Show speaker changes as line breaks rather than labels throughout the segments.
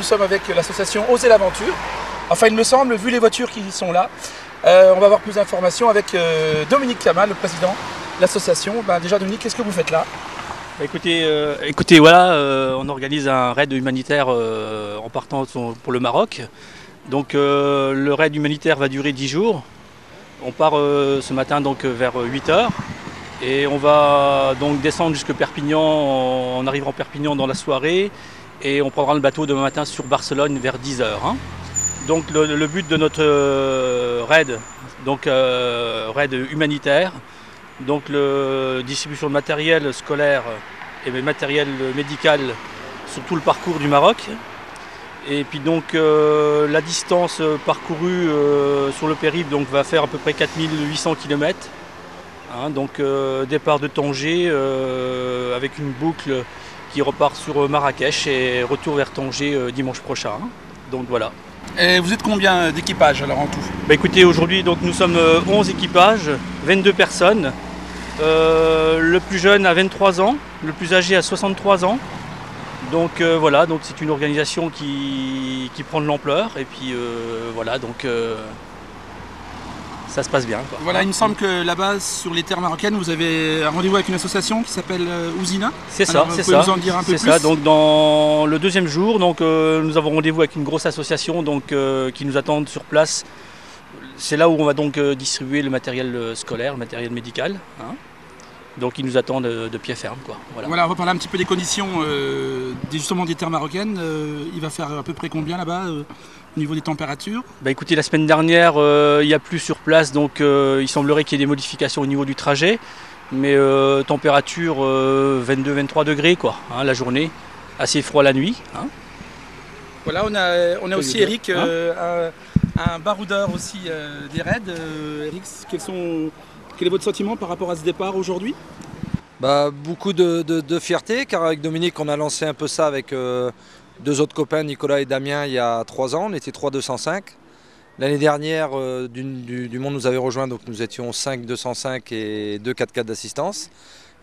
sommes avec l'association Oser l'aventure. Enfin, il me semble, vu les voitures qui sont là. On va avoir plus d'informations avec Dominique Kamal, le président de l'association. Déjà, Dominique, qu'est-ce que vous faites là?
Écoutez, voilà, on organise un raid humanitaire en partant pour le Maroc. Donc le raid humanitaire va durer 10 jours. On part ce matin donc vers 8 h et on va donc descendre jusque Perpignan. On arrivera en Perpignan dans la soirée et on prendra le bateau demain matin sur Barcelone vers 10 h. Donc le but de notre raid, donc raid humanitaire, donc distribution de matériel scolaire et matériel médical sur tout le parcours du Maroc. Et puis donc la distance parcourue sur le périple donc, va faire à peu près 4800 km. Donc départ de Tanger avec une boucle qui repart sur Marrakech et retour vers Tanger dimanche prochain. Donc voilà.
Et vous êtes combien d'équipages alors en tout?
Écoutez, aujourd'hui donc, nous sommes 11 équipages, 22 personnes. Le plus jeune a 23 ans, le plus âgé a 63 ans. Donc voilà, donc c'est une organisation qui prend de l'ampleur et puis voilà, donc ça se passe bien, quoi.
Voilà, il me semble que là-bas, sur les terres marocaines, vous avez un rendez-vous avec une association qui s'appelle Ouzina.
C'est ça, c'est ça.
Vous pouvez nous en dire un peu plus?
C'est ça, donc dans le deuxième jour, donc, nous avons rendez-vous avec une grosse association donc, qui nous attend sur place. C'est là où on va donc distribuer le matériel scolaire, le matériel médical. Donc ils nous attendent de pied ferme, quoi.
Voilà, on va parler un petit peu des conditions justement des terres marocaines. Il va faire à peu près combien là-bas au niveau des températures?
Écoutez, la semaine dernière, il n'y a plus sur place, donc il semblerait qu'il y ait des modifications au niveau du trajet. Mais température 22-23 degrés, quoi, la journée, assez froid la nuit.
Voilà, on a aussi Eric, un baroudeur aussi des raids. Eric, quel est votre sentiment par rapport à ce départ aujourd'hui?
Beaucoup de fierté, car avec Dominique on a lancé un peu ça avec deux autres copains, Nicolas et Damien, il y a 3 ans. On était 3 205. L'année dernière, du monde nous avait rejoint, donc nous étions 5 205 et 2 4x4 d'assistance.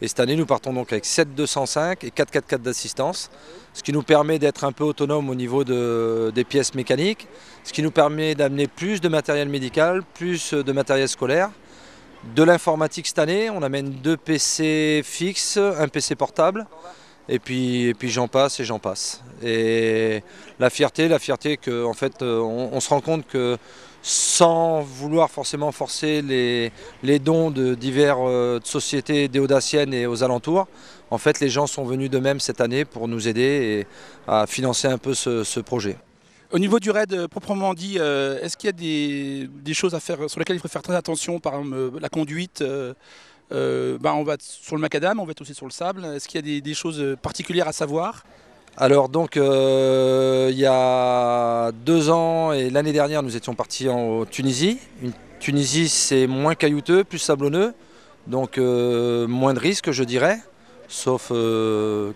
Et cette année nous partons donc avec 7 205 et 4 4x4 d'assistance, ce qui nous permet d'être un peu autonome au niveau des pièces mécaniques, ce qui nous permet d'amener plus de matériel médical, plus de matériel scolaire. De l'informatique cette année, on amène 2 PC fixes, un PC portable, et puis j'en passe et j'en passe. Et la fierté que en fait, on se rend compte que sans vouloir forcément forcer les dons de diverses sociétés déodaciennes et aux alentours, en fait les gens sont venus d'eux-mêmes cette année pour nous aider à financer un peu ce projet.
Au niveau du raid proprement dit, est-ce qu'il y a des choses à faire sur lesquelles il faut faire très attention, par exemple la conduite? On va être sur le macadam, on va être aussi sur le sable. Est-ce qu'il y a des choses particulières à savoir?
Alors donc il y a 2 ans et l'année dernière nous étions partis en Tunisie. Tunisie c'est moins caillouteux, plus sablonneux, donc moins de risques je dirais, sauf au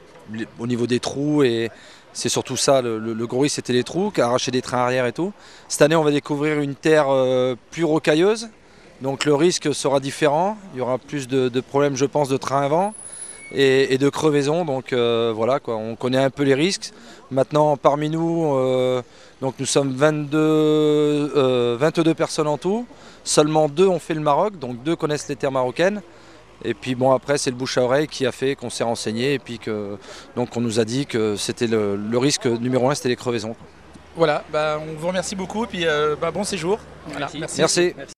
niveau des trous, et c'est surtout ça, le gros risque c'était les trous, arracher des trains arrière et tout. Cette année on va découvrir une terre plus rocailleuse, donc le risque sera différent, il y aura plus de problèmes je pense de train avant et de crevaison, donc voilà quoi, on connaît un peu les risques. Maintenant parmi nous, donc nous sommes 22 personnes en tout, seulement 2 ont fait le Maroc, donc 2 connaissent les terres marocaines. Et puis bon, après c'est le bouche à oreille qui a fait qu'on s'est renseigné et puis donc on nous a dit que c'était le risque numéro 1, c'était les crevaisons.
Voilà, on vous remercie beaucoup et puis bon séjour. Voilà,
Merci.